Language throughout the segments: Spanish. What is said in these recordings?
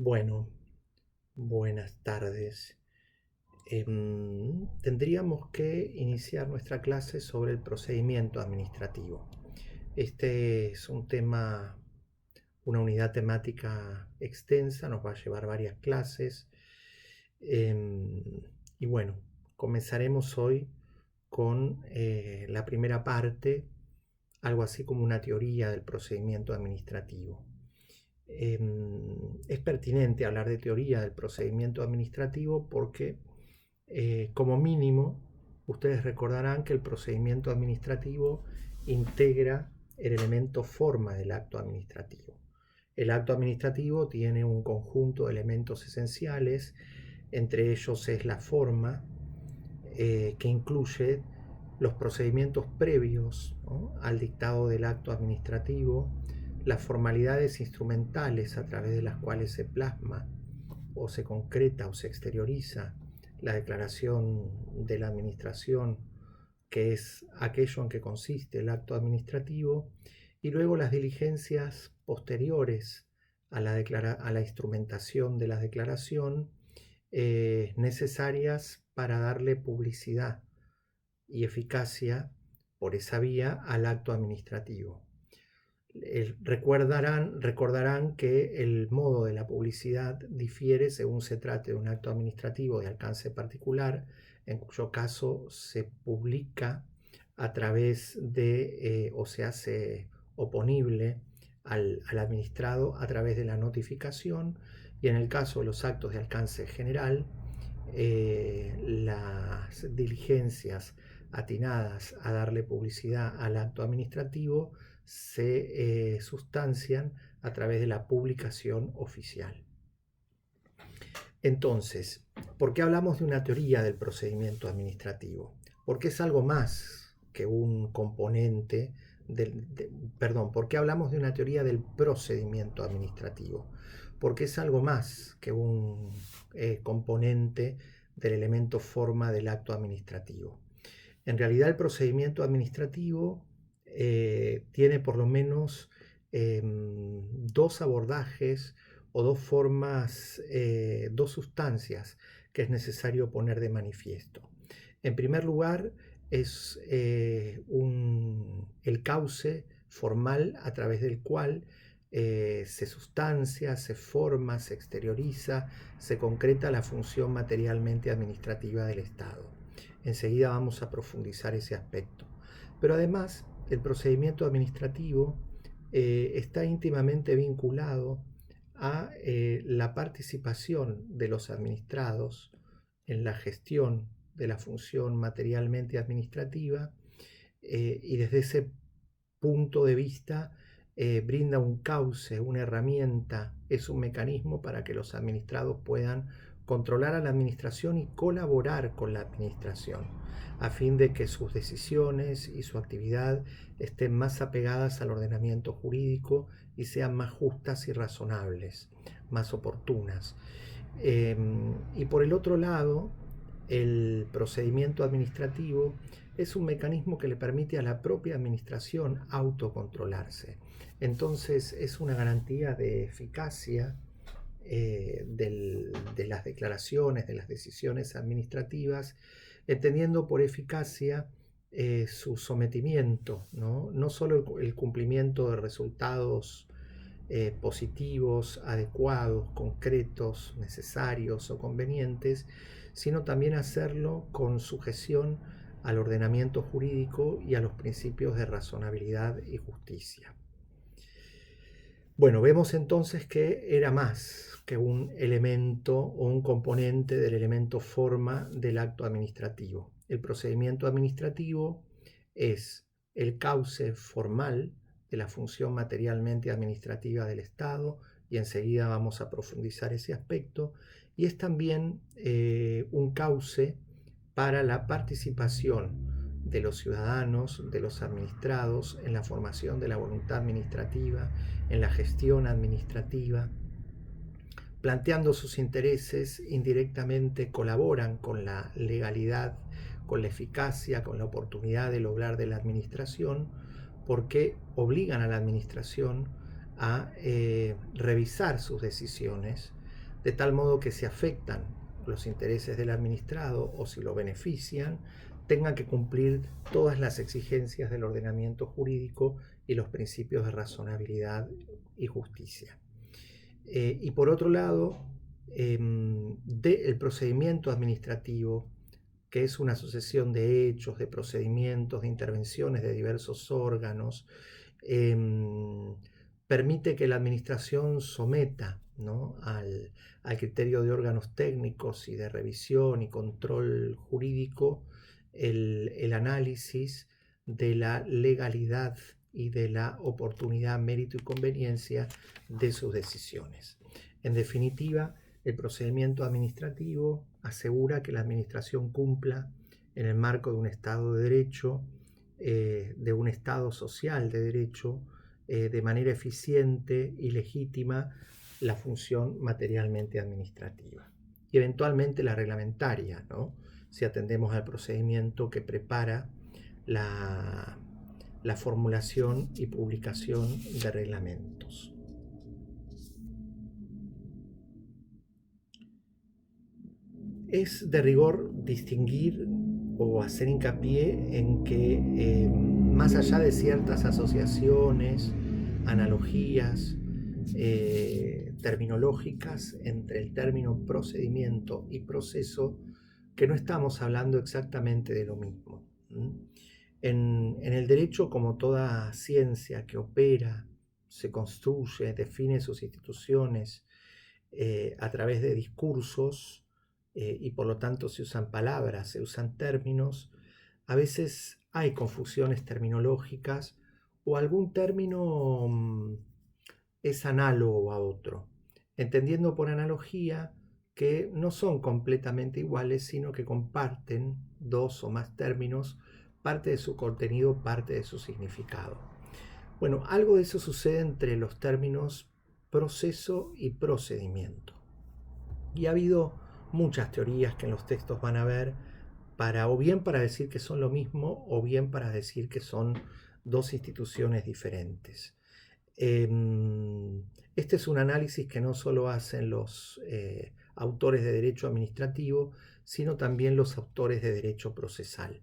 Bueno, buenas tardes. Tendríamos que iniciar nuestra clase sobre el procedimiento administrativo. Este es un tema, una unidad temática extensa, nos va a llevar varias clases. Em, y bueno, comenzaremos hoy con la primera parte, algo así como una teoría del procedimiento administrativo. Es pertinente hablar de teoría del procedimiento administrativo porque, como mínimo, ustedes recordarán que el procedimiento administrativo integra el elemento forma del acto administrativo. El acto administrativo tiene un conjunto de elementos esenciales, entre ellos es la forma, que incluye los procedimientos previos, ¿no?, al dictado del acto administrativo, las formalidades instrumentales a través de las cuales se plasma o se concreta o se exterioriza la declaración de la administración, que es aquello en que consiste el acto administrativo, y luego las diligencias posteriores a la instrumentación de la declaración, necesarias para darle publicidad y eficacia por esa vía al acto administrativo. Recordarán que el modo de la publicidad difiere según se trate de un acto administrativo de alcance particular, en cuyo caso se publica a través de, o se hace oponible al administrado a través de la notificación, y en el caso de los actos de alcance general, las diligencias atinadas a darle publicidad al acto administrativo se sustancian a través de la publicación oficial. Entonces, ¿por qué hablamos de una teoría del procedimiento administrativo? Porque es algo más que un componente ¿por qué hablamos de una teoría del procedimiento administrativo? Porque es algo más que un componente del elemento forma del acto administrativo. En realidad, el procedimiento administrativo tiene por lo menos dos abordajes o dos formas, dos sustancias que es necesario poner de manifiesto. En primer lugar, es el cauce formal a través del cual se sustancia, se forma, se exterioriza, se concreta la función materialmente administrativa del Estado. Enseguida vamos a profundizar ese aspecto. Pero además, el procedimiento administrativo está íntimamente vinculado a la participación de los administrados en la gestión de la función materialmente administrativa, y desde ese punto de vista brinda un cauce, una herramienta, es un mecanismo para que los administrados puedan controlar a la administración y colaborar con la administración, a fin de que sus decisiones y su actividad estén más apegadas al ordenamiento jurídico y sean más justas y razonables, más oportunas. Y por el otro lado, el procedimiento administrativo es un mecanismo que le permite a la propia administración autocontrolarse. Entonces es una garantía de eficacia de las declaraciones, de las decisiones administrativas, entendiendo por eficacia su sometimiento, no solo el cumplimiento de resultados positivos, adecuados, concretos, necesarios o convenientes, sino también hacerlo con sujeción al ordenamiento jurídico y a los principios de razonabilidad y justicia. Bueno, vemos entonces que era más que un elemento o un componente del elemento forma del acto administrativo. El procedimiento administrativo es el cauce formal de la función materialmente administrativa del Estado, y enseguida vamos a profundizar ese aspecto, y es también un cauce para la participación de los ciudadanos, de los administrados, en la formación de la voluntad administrativa, en la gestión administrativa. Planteando sus intereses, indirectamente colaboran con la legalidad, con la eficacia, con la oportunidad de lograr de la administración, porque obligan a la administración a revisar sus decisiones, de tal modo que si afectan los intereses del administrado o si lo benefician, tengan que cumplir todas las exigencias del ordenamiento jurídico y los principios de razonabilidad y justicia. Y por otro lado, el procedimiento administrativo, que es una sucesión de hechos, de procedimientos, de intervenciones de diversos órganos, permite que la administración someta, ¿no?, al criterio de órganos técnicos y de revisión y control jurídico el análisis de la legalidad y de la oportunidad, mérito y conveniencia de sus decisiones. En definitiva, el procedimiento administrativo asegura que la administración cumpla en el marco de un Estado de Derecho, de un Estado social de derecho, de manera eficiente y legítima la función materialmente administrativa y eventualmente la reglamentaria, ¿no?, si atendemos al procedimiento que prepara la formulación y publicación de reglamentos. Es de rigor distinguir o hacer hincapié en que más allá de ciertas asociaciones, analogías terminológicas entre el término procedimiento y proceso, que no estamos hablando exactamente de lo mismo. En el derecho, como toda ciencia que opera, se construye, define sus instituciones a través de discursos, y por lo tanto se usan palabras, se usan términos, a veces hay confusiones terminológicas o algún término es análogo a otro, entendiendo por analogía que no son completamente iguales, sino que comparten dos o más términos, parte de su contenido, parte de su significado. Bueno, algo de eso sucede entre los términos proceso y procedimiento. Y ha habido muchas teorías que en los textos van a ver, o bien para decir que son lo mismo, o bien para decir que son dos instituciones diferentes. Este es un análisis que no solo hacen los autores de derecho administrativo, sino también los autores de derecho procesal.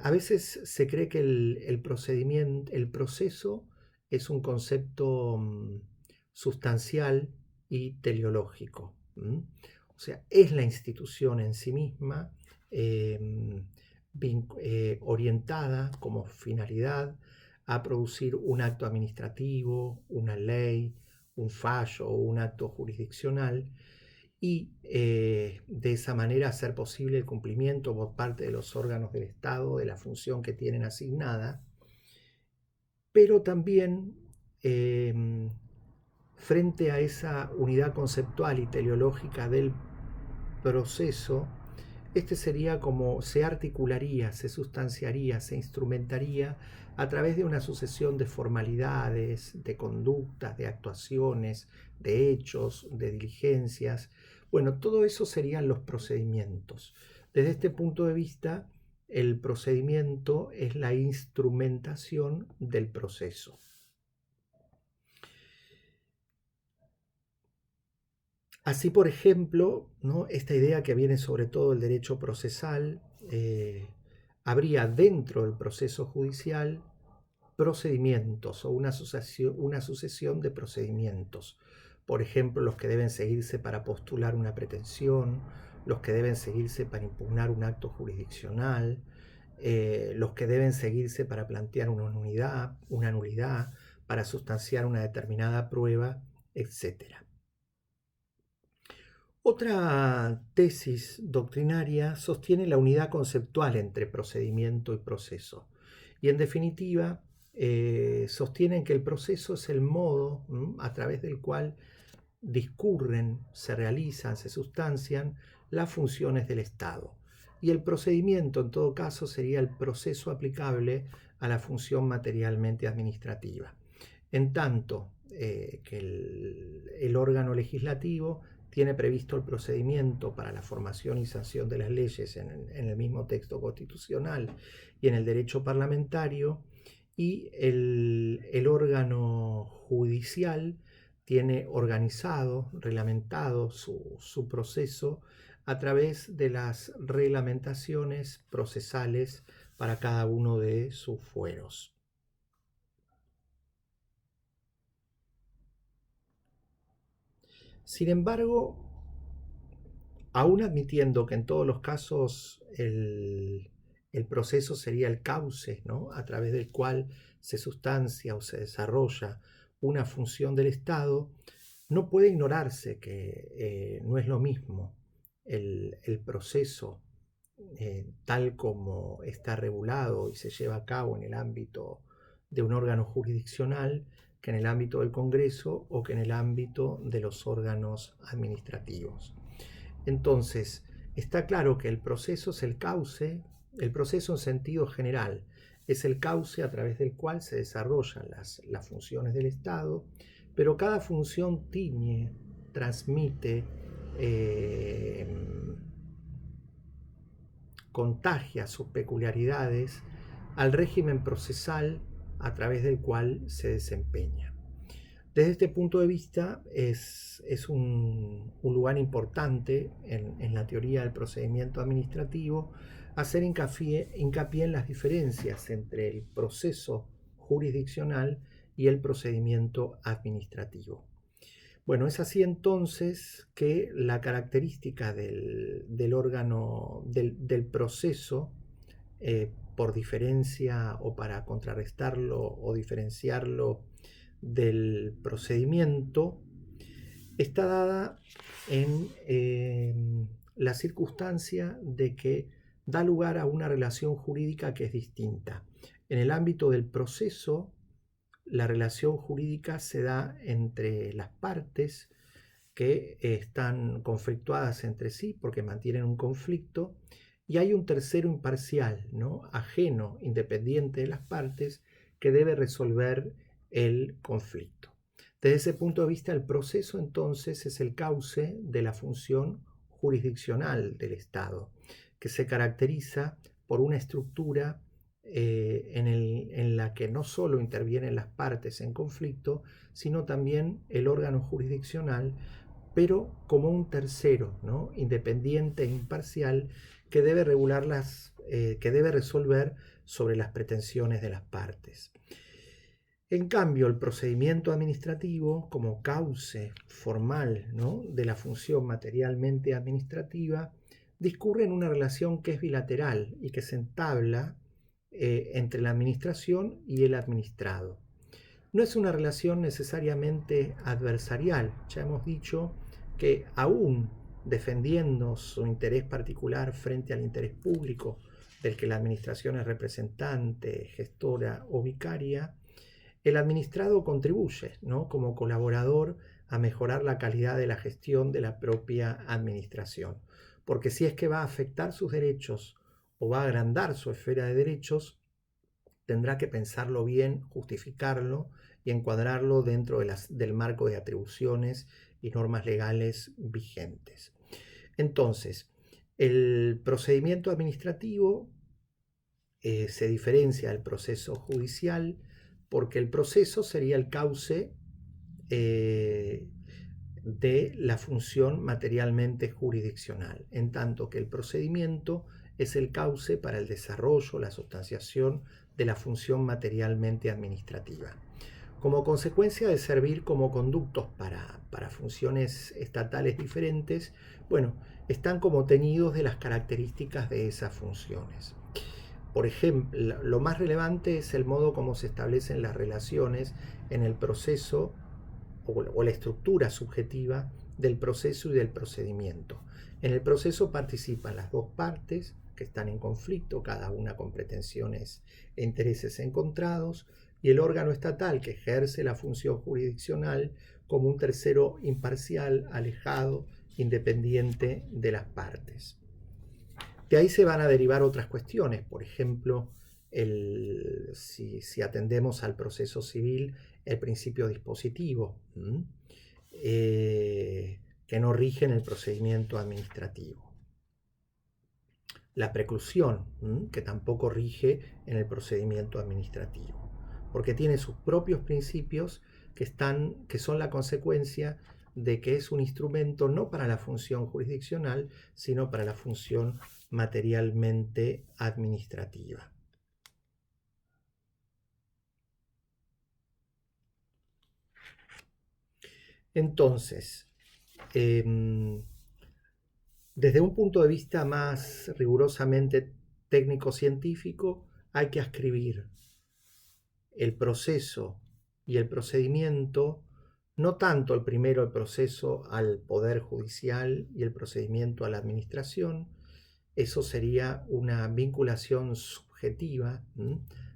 A veces se cree que el proceso es un concepto sustancial y teleológico. O sea, es la institución en sí misma, orientada como finalidad a producir un acto administrativo, una ley, un fallo o un acto jurisdiccional, y de esa manera hacer posible el cumplimiento por parte de los órganos del Estado de la función que tienen asignada, pero también frente a esa unidad conceptual y teleológica del proceso, este sería como se articularía, se sustanciaría, se instrumentaría a través de una sucesión de formalidades, de conductas, de actuaciones, de hechos, de diligencias. Bueno, todo eso serían los procedimientos. Desde este punto de vista, el procedimiento es la instrumentación del proceso. Así, por ejemplo, ¿no?, esta idea que viene sobre todo del derecho procesal, habría dentro del proceso judicial procedimientos o una sucesión de procedimientos. Por ejemplo, los que deben seguirse para postular una pretensión, los que deben seguirse para impugnar un acto jurisdiccional, los que deben seguirse para plantear una nulidad, para sustanciar una determinada prueba, etc. Otra tesis doctrinaria sostiene la unidad conceptual entre procedimiento y proceso, y en definitiva sostienen que el proceso es el modo a través del cual discurren, se realizan, se sustancian las funciones del Estado, y el procedimiento en todo caso sería el proceso aplicable a la función materialmente administrativa, en tanto que el órgano legislativo tiene previsto el procedimiento para la formación y sanción de las leyes en el mismo texto constitucional y en el derecho parlamentario, y el órgano judicial tiene organizado, reglamentado su proceso a través de las reglamentaciones procesales para cada uno de sus fueros. Sin embargo, aún admitiendo que en todos los casos el proceso sería el cauce, ¿no?, a través del cual se sustancia o se desarrolla una función del Estado, no puede ignorarse que no es lo mismo el proceso tal como está regulado y se lleva a cabo en el ámbito de un órgano jurisdiccional que en el ámbito del Congreso o que en el ámbito de los órganos administrativos. Entonces, está claro que el proceso es el cauce, el proceso en sentido general, es el cauce a través del cual se desarrollan las funciones del Estado, pero cada función tiñe, transmite, contagia sus peculiaridades al régimen procesal a través del cual se desempeña. Desde este punto de vista es un lugar importante en la teoría del procedimiento administrativo hacer hincapié en las diferencias entre el proceso jurisdiccional y el procedimiento administrativo. Bueno, es así entonces que la característica del órgano, del proceso, por diferencia o para contrarrestarlo o diferenciarlo del procedimiento, está dada en la circunstancia de que da lugar a una relación jurídica que es distinta. En el ámbito del proceso, la relación jurídica se da entre las partes que están conflictuadas entre sí porque mantienen un conflicto, y hay un tercero imparcial, ¿no?, ajeno, independiente de las partes, que debe resolver el conflicto. Desde ese punto de vista, el proceso entonces es el cauce de la función jurisdiccional del Estado, que se caracteriza por una estructura en la que no solo intervienen las partes en conflicto, sino también el órgano jurisdiccional, pero como un tercero, ¿no?, independiente e imparcial, que debe que debe resolver sobre las pretensiones de las partes. En cambio, el procedimiento administrativo, como cauce formal, ¿no?, de la función materialmente administrativa, discurre en una relación que es bilateral y que se entabla entre la administración y el administrado. No es una relación necesariamente adversarial. Ya hemos dicho que aún defendiendo su interés particular frente al interés público del que la administración es representante, gestora o vicaria, el administrado contribuye, ¿no?, como colaborador a mejorar la calidad de la gestión de la propia administración. Porque si es que va a afectar sus derechos o va a agrandar su esfera de derechos, tendrá que pensarlo bien, justificarlo y encuadrarlo dentro del marco de atribuciones y normas legales vigentes. Entonces, el procedimiento administrativo se diferencia del proceso judicial porque el proceso sería el cauce de la función materialmente jurisdiccional, en tanto que el procedimiento es el cauce para el desarrollo, la sustanciación de la función materialmente administrativa. Como consecuencia de servir como conductos para funciones estatales diferentes, bueno, están como teñidos de las características de esas funciones. Por ejemplo, lo más relevante es el modo como se establecen las relaciones en el proceso o la estructura subjetiva del proceso y del procedimiento. En el proceso participan las dos partes que están en conflicto, cada una con pretensiones e intereses encontrados, y el órgano estatal que ejerce la función jurisdiccional como un tercero imparcial, alejado, independiente de las partes. De ahí se van a derivar otras cuestiones, por ejemplo, si atendemos al proceso civil, el principio dispositivo, que no rige en el procedimiento administrativo. La preclusión, que tampoco rige en el procedimiento administrativo, porque tiene sus propios principios que son la consecuencia de que es un instrumento no para la función jurisdiccional, sino para la función materialmente administrativa. Entonces, desde un punto de vista más rigurosamente técnico-científico, hay que ascribir el proceso y el procedimiento, no tanto el primero, el proceso, al Poder Judicial y el procedimiento a la Administración. Eso sería una vinculación subjetiva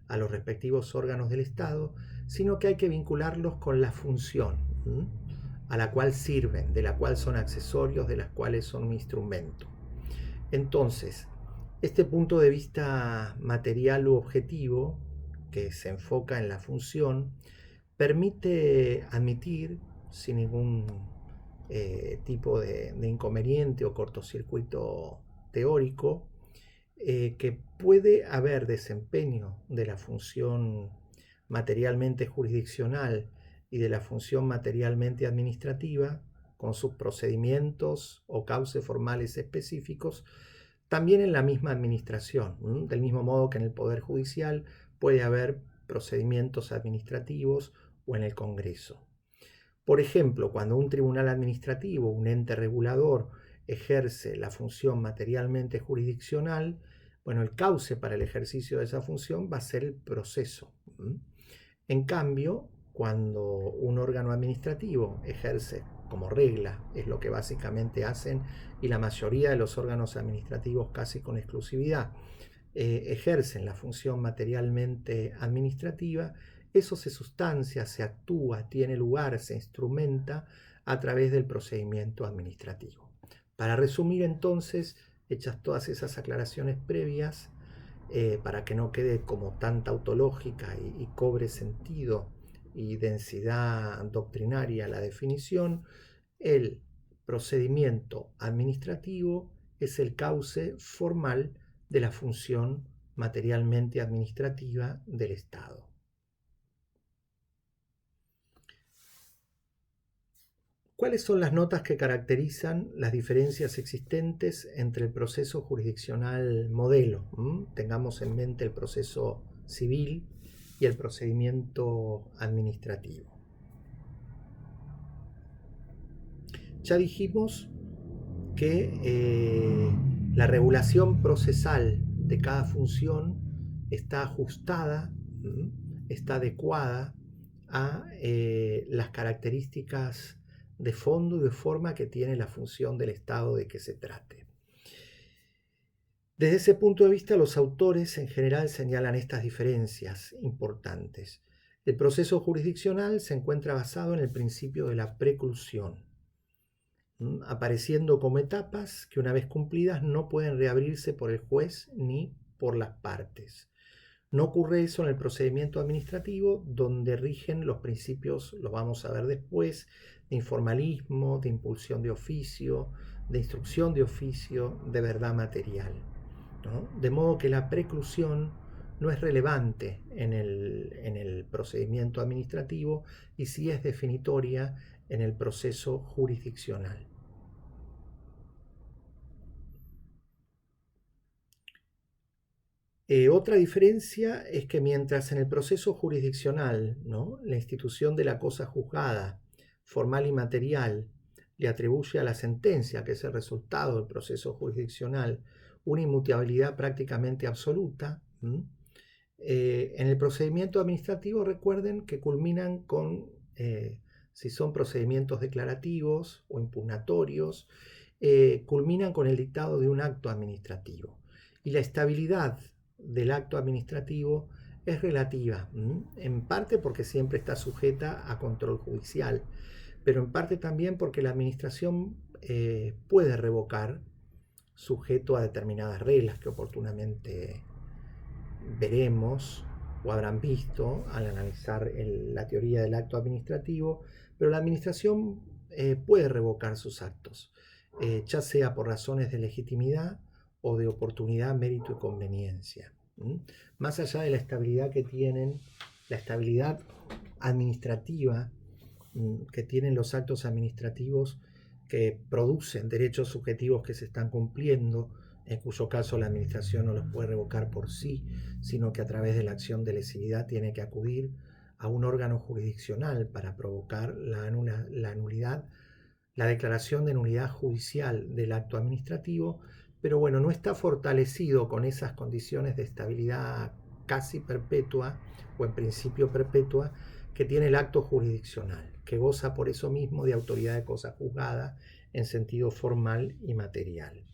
a los respectivos órganos del Estado, sino que hay que vincularlos con la función a la cual sirven, de la cual son accesorios, de las cuales son un instrumento. Entonces, este punto de vista material u objetivo, que se enfoca en la función, permite admitir, sin ningún tipo de inconveniente o cortocircuito teórico, que puede haber desempeño de la función materialmente jurisdiccional y de la función materialmente administrativa, con sus procedimientos o cauces formales específicos, también en la misma administración. Del mismo modo que en el Poder Judicial puede haber procedimientos administrativos o en el Congreso. Por ejemplo, cuando un tribunal administrativo, un ente regulador, ejerce la función materialmente jurisdiccional, bueno, el cauce para el ejercicio de esa función va a ser el proceso. En cambio, cuando un órgano administrativo ejerce como regla, es lo que básicamente hacen, y la mayoría de los órganos administrativos casi con exclusividad, ejercen la función materialmente administrativa, eso se sustancia, se actúa, tiene lugar, se instrumenta a través del procedimiento administrativo. Para resumir entonces, hechas todas esas aclaraciones previas, para que no quede como tan tautológica y cobre sentido y densidad doctrinaria la definición, el procedimiento administrativo es el cauce formal de la función materialmente administrativa del Estado. ¿Cuáles son las notas que caracterizan las diferencias existentes entre el proceso jurisdiccional modelo? Tengamos en mente el proceso civil y el procedimiento administrativo. Ya dijimos que la regulación procesal de cada función está ajustada, está adecuada a las características de fondo y de forma que tiene la función del Estado de que se trate. Desde ese punto de vista, los autores en general señalan estas diferencias importantes. El proceso jurisdiccional se encuentra basado en el principio de la preclusión, apareciendo como etapas que una vez cumplidas no pueden reabrirse por el juez ni por las partes. No ocurre eso en el procedimiento administrativo, donde rigen los principios, los vamos a ver después, de informalismo, de impulsión de oficio, de instrucción de oficio, de verdad material, ¿no? De modo que la preclusión no es relevante en el procedimiento administrativo y sí es definitoria en el proceso jurisdiccional. Otra diferencia es que mientras en el proceso jurisdiccional, ¿no?, la institución de la cosa juzgada, formal y material, le atribuye a la sentencia, que es el resultado del proceso jurisdiccional, una inmutabilidad prácticamente absoluta, en el procedimiento administrativo recuerden que culminan con, si son procedimientos declarativos o impugnatorios, culminan con el dictado de un acto administrativo. Y la estabilidad del acto administrativo es relativa, en parte porque siempre está sujeta a control judicial, pero en parte también porque la administración puede revocar sujeto a determinadas reglas que oportunamente veremos o habrán visto al analizar la teoría del acto administrativo, pero la administración puede revocar sus actos, ya sea por razones de legitimidad o de oportunidad, mérito y conveniencia. Más allá de la estabilidad que tienen, la estabilidad administrativa que tienen los actos administrativos que producen derechos subjetivos que se están cumpliendo, en cuyo caso la administración no los puede revocar por sí, sino que a través de la acción de lesividad tiene que acudir a un órgano jurisdiccional para provocar la nulidad, la declaración de nulidad judicial del acto administrativo, pero bueno, no está fortalecido con esas condiciones de estabilidad casi perpetua o en principio perpetua que tiene el acto jurisdiccional, que goza por eso mismo de autoridad de cosa juzgada en sentido formal y material.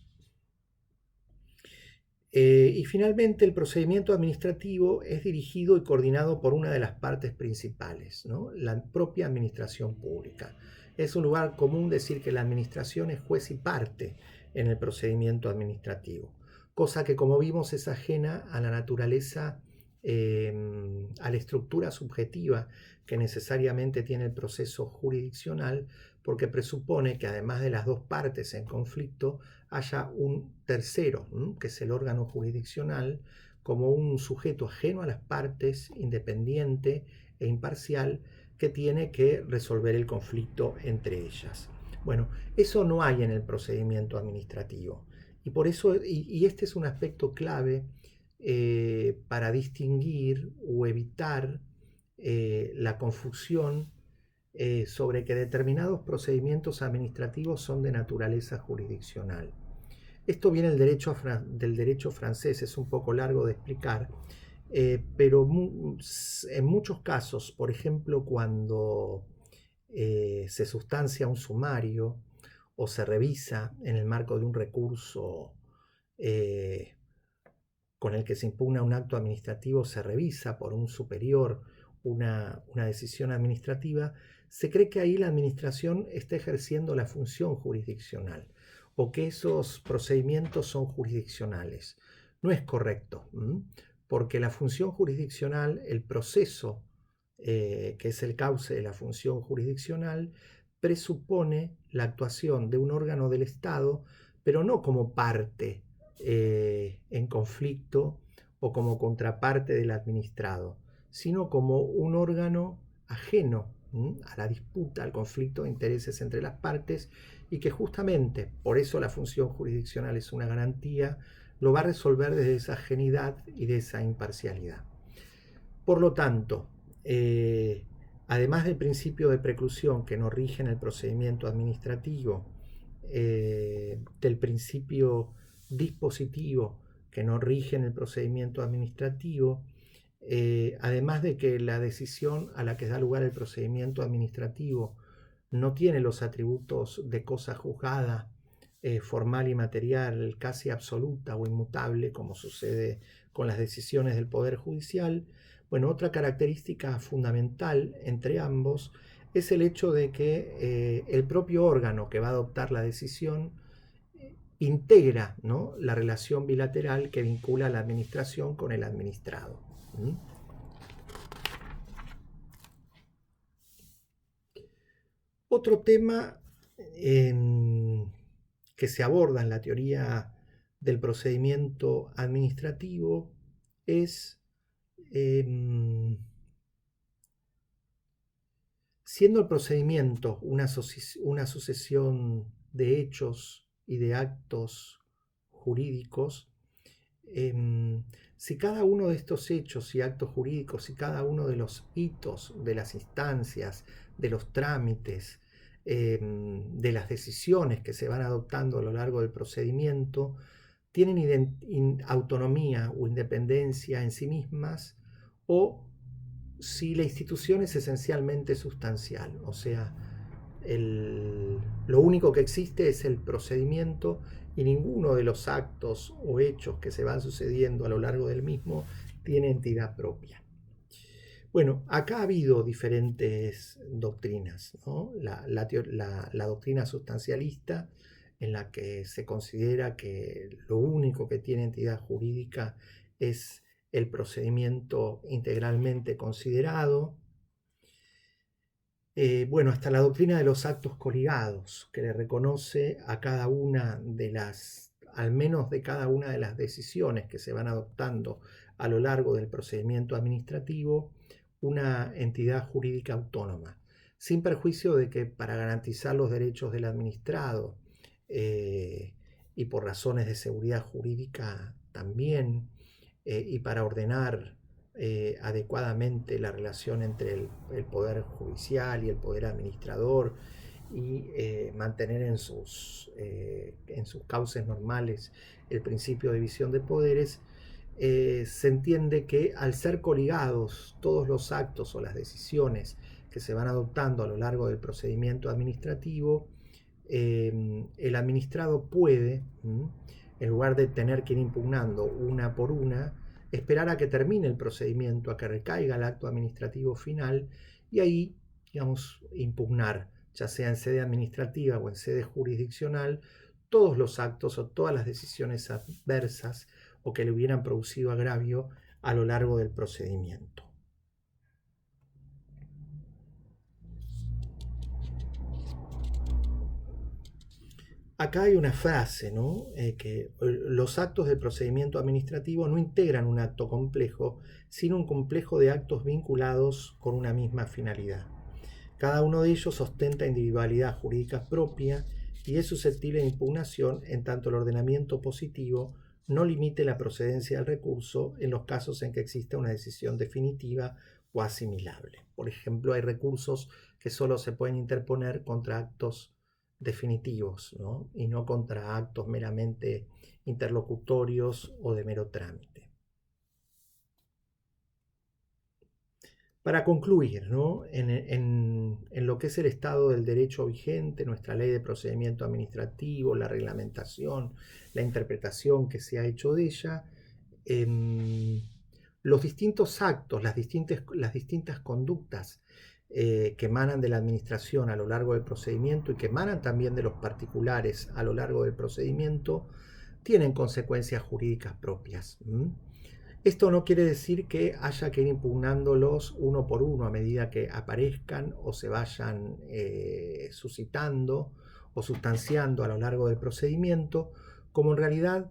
Y finalmente el procedimiento administrativo es dirigido y coordinado por una de las partes principales, ¿no? La propia administración pública. Es un lugar común decir que la administración es juez y parte en el procedimiento administrativo, cosa que como vimos es ajena a la naturaleza, a la estructura subjetiva que necesariamente tiene el proceso jurisdiccional, porque presupone que además de las dos partes en conflicto, haya un tercero, que es el órgano jurisdiccional, como un sujeto ajeno a las partes, independiente e imparcial, que tiene que resolver el conflicto entre ellas. Bueno, eso no hay en el procedimiento administrativo. Y por eso, y este es un aspecto clave para distinguir o evitar la confusión sobre que determinados procedimientos administrativos son de naturaleza jurisdiccional. Esto viene del derecho francés, es un poco largo de explicar, pero en muchos casos, por ejemplo, cuando se sustancia un sumario o se revisa en el marco de un recurso con el que se impugna un acto administrativo, se revisa por un superior una decisión administrativa, se cree que ahí la administración está ejerciendo la función jurisdiccional o que esos procedimientos son jurisdiccionales. No es correcto, porque la función jurisdiccional, el proceso que es el cauce de la función jurisdiccional, presupone la actuación de un órgano del Estado, pero no como parte en conflicto o como contraparte del administrado, sino como un órgano ajeno a la disputa, al conflicto de intereses entre las partes, y que justamente por eso la función jurisdiccional es una garantía, lo va a resolver desde esa ajenidad y de esa imparcialidad. Por lo tanto, además del principio de preclusión que nos rige en el procedimiento administrativo, del principio dispositivo que nos rige en el procedimiento administrativo, además de que la decisión a la que da lugar el procedimiento administrativo no tiene los atributos de cosa juzgada, formal y material, casi absoluta o inmutable, como sucede con las decisiones del Poder Judicial, bueno, otra característica fundamental entre ambos es el hecho de que el propio órgano que va a adoptar la decisión integra, ¿no?, la relación bilateral que vincula a la administración con el administrado. Otro tema que se aborda en la teoría del procedimiento administrativo es, siendo el procedimiento una sucesión de hechos y de actos jurídicos, si cada uno de estos hechos y actos jurídicos, si cada uno de los hitos, de las instancias, de los trámites, de las decisiones que se van adoptando a lo largo del procedimiento, tienen autonomía o independencia en sí mismas, o si la institución es esencialmente sustancial, o sea, lo único que existe es el procedimiento y ninguno de los actos o hechos que se van sucediendo a lo largo del mismo tiene entidad propia. Bueno, acá ha habido diferentes doctrinas, ¿no? La doctrina sustancialista, en la que se considera que lo único que tiene entidad jurídica es el procedimiento integralmente considerado. Bueno, hasta la doctrina de los actos coligados, que le reconoce a cada una de las, al menos de cada una de las decisiones que se van adoptando a lo largo del procedimiento administrativo, una entidad jurídica autónoma. sin perjuicio de que para garantizar los derechos del administrado y por razones de seguridad jurídica también, y para ordenar adecuadamente la relación entre el Poder Judicial y el Poder Administrador y mantener en sus cauces normales el principio de división de poderes, se entiende que al ser coligados todos los actos o las decisiones que se van adoptando a lo largo del procedimiento administrativo, el administrado puede, en lugar de tener que ir impugnando una por una, esperar a que termine el procedimiento, a que recaiga el acto administrativo final y ahí, digamos, impugnar, ya sea en sede administrativa o en sede jurisdiccional, todos los actos o todas las decisiones adversas o que le hubieran producido agravio a lo largo del procedimiento. Acá hay una frase, ¿no? Que los actos del procedimiento administrativo no integran un acto complejo, sino un complejo de actos vinculados con una misma finalidad. Cada uno de ellos ostenta individualidad jurídica propia y es susceptible de impugnación en tanto el ordenamiento positivo no limite la procedencia del recurso en los casos en que exista una decisión definitiva o asimilable. Por ejemplo, hay recursos que solo se pueden interponer contra actos definitivos, ¿no? Y no contra actos meramente interlocutorios o de mero trámite. Para concluir, ¿no? en lo que es el estado del derecho vigente, nuestra ley de procedimiento administrativo, la reglamentación, la interpretación que se ha hecho de ella, los distintos actos, las distintas conductas que emanan de la administración a lo largo del procedimiento y que emanan también de los particulares a lo largo del procedimiento, tienen consecuencias jurídicas propias. Esto no quiere decir que haya que ir impugnándolos uno por uno a medida que aparezcan o se vayan suscitando o sustanciando a lo largo del procedimiento, como en realidad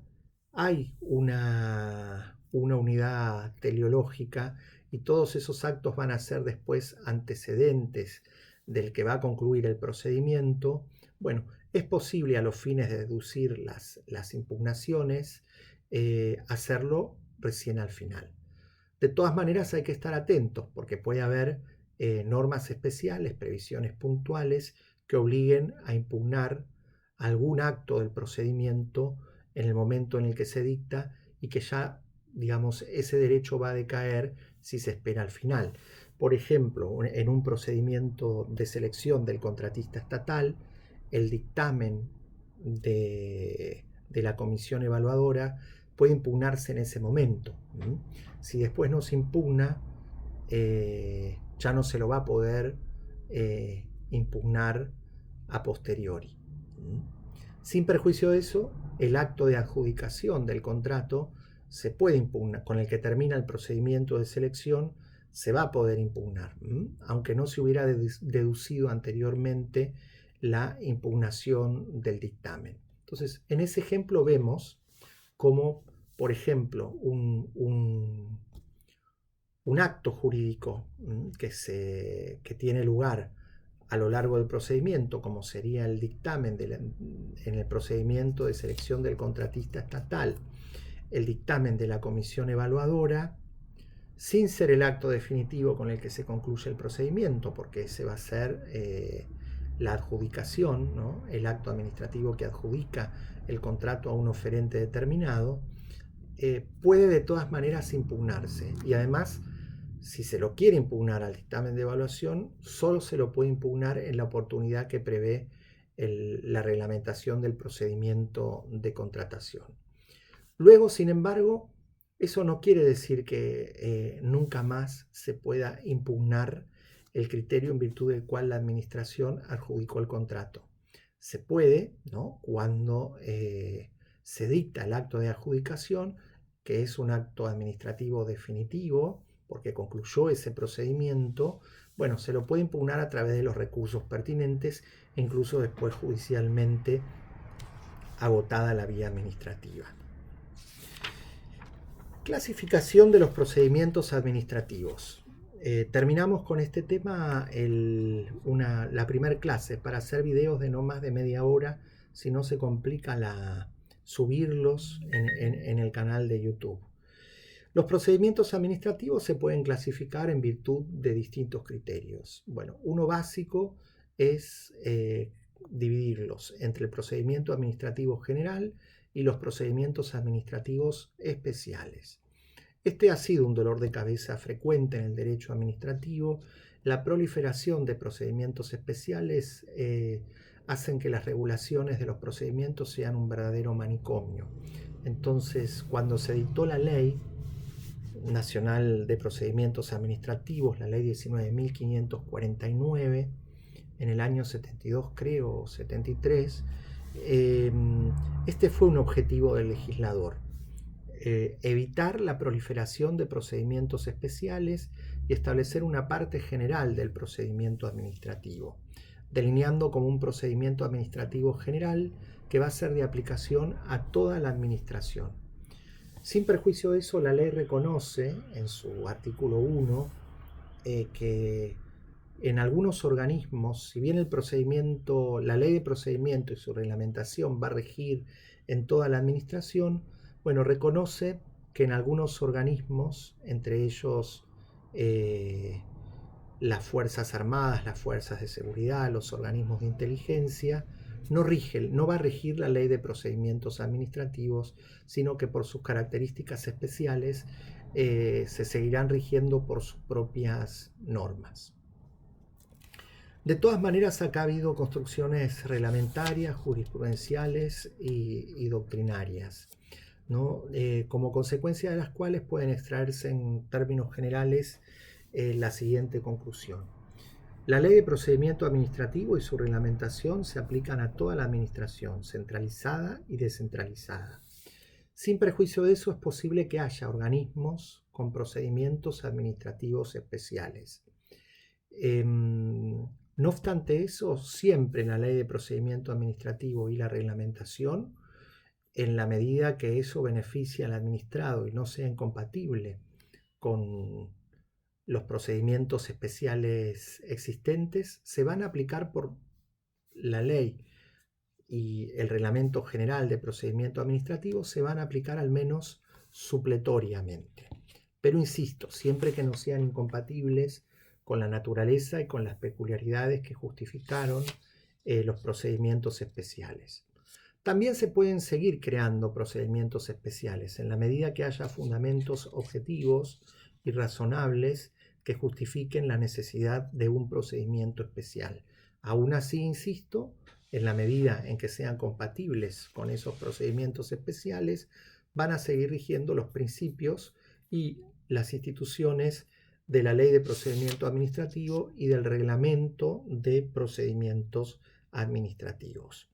hay una unidad teleológica y todos esos actos van a ser después antecedentes del que va a concluir el procedimiento. Bueno, es posible a los fines de deducir las impugnaciones hacerlo recién al final. De todas maneras hay que estar atentos porque puede haber normas especiales, previsiones puntuales que obliguen a impugnar algún acto del procedimiento en el momento en el que se dicta y que ya, digamos, ese derecho va a decaer si se espera al final. Por ejemplo, en un procedimiento de selección del contratista estatal, el dictamen de la comisión evaluadora puede impugnarse en ese momento. Si después no se impugna, ya no se lo va a poder impugnar a posteriori. Sin perjuicio de eso, el acto de adjudicación del contrato se puede impugnar, con el que termina el procedimiento de selección, se va a poder impugnar, aunque no se hubiera deducido anteriormente la impugnación del dictamen. Entonces, en ese ejemplo vemos como, por ejemplo, un acto jurídico que tiene lugar a lo largo del procedimiento, como sería el dictamen en el procedimiento de selección del contratista estatal, el dictamen de la comisión evaluadora, sin ser el acto definitivo con el que se concluye el procedimiento, porque ese va a ser la adjudicación, ¿no? El acto administrativo que adjudica el contrato a un oferente determinado, puede de todas maneras impugnarse. Y además, si se lo quiere impugnar al dictamen de evaluación, solo se lo puede impugnar en la oportunidad que prevé la reglamentación del procedimiento de contratación. Luego, sin embargo, eso no quiere decir que nunca más se pueda impugnar el criterio en virtud del cual la administración adjudicó el contrato. Se puede, ¿no? Cuando se dicta el acto de adjudicación, que es un acto administrativo definitivo, porque concluyó ese procedimiento, bueno, se lo puede impugnar a través de los recursos pertinentes e incluso después judicialmente agotada la vía administrativa. Clasificación de los procedimientos administrativos. Terminamos con este tema la primera clase para hacer videos de no más de media hora, si no se complica subirlos en el canal de YouTube. Los procedimientos administrativos se pueden clasificar en virtud de distintos criterios. Bueno, uno básico es dividirlos entre el procedimiento administrativo general y los procedimientos administrativos especiales. Este ha sido un dolor de cabeza frecuente en el derecho administrativo. La proliferación de procedimientos especiales hacen que las regulaciones de los procedimientos sean un verdadero manicomio. Entonces, cuando se dictó la Ley Nacional de Procedimientos Administrativos, la Ley 19.549, en el año 72 creo, o 73, este fue un objetivo del legislador. Evitar la proliferación de procedimientos especiales y establecer una parte general del procedimiento administrativo, delineando como un procedimiento administrativo general que va a ser de aplicación a toda la administración. Sin perjuicio de eso, la ley reconoce en su artículo 1 que en algunos organismos, si bien la ley de procedimiento y su reglamentación va a regir en toda la administración, bueno, reconoce que en algunos organismos, entre ellos las Fuerzas Armadas, las Fuerzas de Seguridad, los organismos de inteligencia, no va a regir la ley de procedimientos administrativos, sino que por sus características especiales se seguirán rigiendo por sus propias normas. De todas maneras, acá ha habido construcciones reglamentarias, jurisprudenciales y doctrinarias, ¿no? Como consecuencia de las cuales pueden extraerse en términos generales la siguiente conclusión. La ley de procedimiento administrativo y su reglamentación se aplican a toda la administración, centralizada y descentralizada. Sin perjuicio de eso, es posible que haya organismos con procedimientos administrativos especiales. No obstante eso, siempre en la ley de procedimiento administrativo y la reglamentación, en la medida que eso beneficia al administrado y no sea incompatible con los procedimientos especiales existentes, se van a aplicar por la ley y el reglamento general de procedimiento administrativo, se van a aplicar al menos supletoriamente. Pero insisto, siempre que no sean incompatibles con la naturaleza y con las peculiaridades que justificaron los procedimientos especiales. También se pueden seguir creando procedimientos especiales en la medida que haya fundamentos objetivos y razonables que justifiquen la necesidad de un procedimiento especial. Aún así, insisto, en la medida en que sean compatibles con esos procedimientos especiales, van a seguir rigiendo los principios y las instituciones de la Ley de Procedimiento Administrativo y del Reglamento de Procedimientos Administrativos.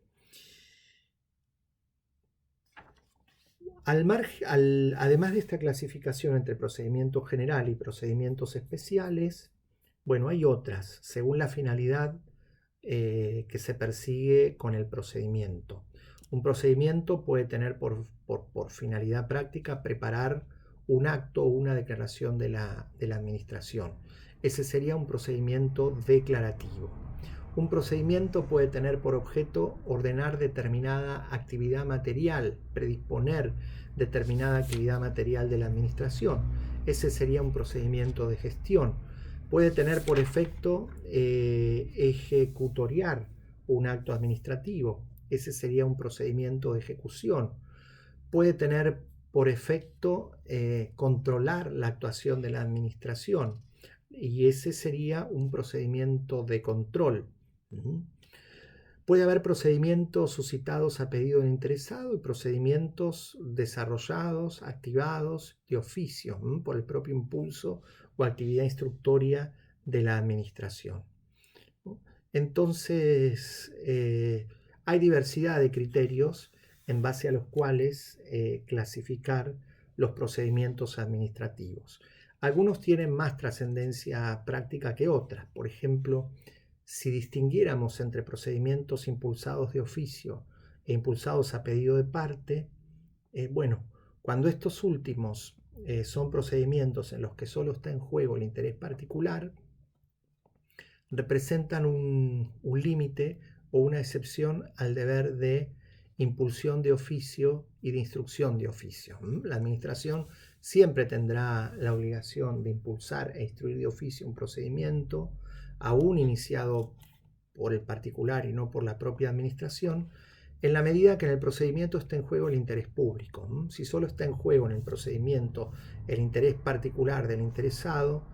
Además de esta clasificación entre procedimiento general y procedimientos especiales, bueno, hay otras, según la finalidad que se persigue con el procedimiento. Un procedimiento puede tener por finalidad práctica preparar un acto o una declaración de la administración. Ese sería un procedimiento declarativo. Un procedimiento puede tener por objeto ordenar determinada actividad material, predisponer determinada actividad material de la administración. Ese sería un procedimiento de gestión. Puede tener por efecto ejecutoriar un acto administrativo. Ese sería un procedimiento de ejecución. Puede tener por efecto controlar la actuación de la administración. Y ese sería un procedimiento de control. Puede haber procedimientos suscitados a pedido del interesado y procedimientos desarrollados, activados de oficio por el propio impulso o actividad instructoria de la administración. Entonces, hay diversidad de criterios en base a los cuales clasificar los procedimientos administrativos. Algunos tienen más trascendencia práctica que otras. Por ejemplo, si distinguiéramos entre procedimientos impulsados de oficio e impulsados a pedido de parte, bueno, cuando estos últimos son procedimientos en los que solo está en juego el interés particular, representan un límite o una excepción al deber de impulsión de oficio y de instrucción de oficio. La administración siempre tendrá la obligación de impulsar e instruir de oficio un procedimiento, aún iniciado por el particular y no por la propia administración, en la medida que en el procedimiento esté en juego el interés público. Si solo está en juego en el procedimiento el interés particular del interesado,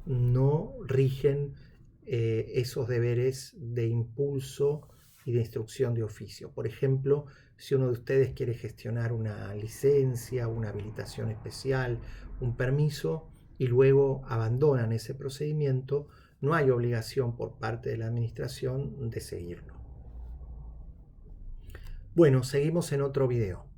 no rigen esos deberes de impulso y de instrucción de oficio. Por ejemplo, si uno de ustedes quiere gestionar una licencia, una habilitación especial, un permiso, y luego abandonan ese procedimiento, no hay obligación por parte de la administración de seguirlo. Bueno, seguimos en otro video.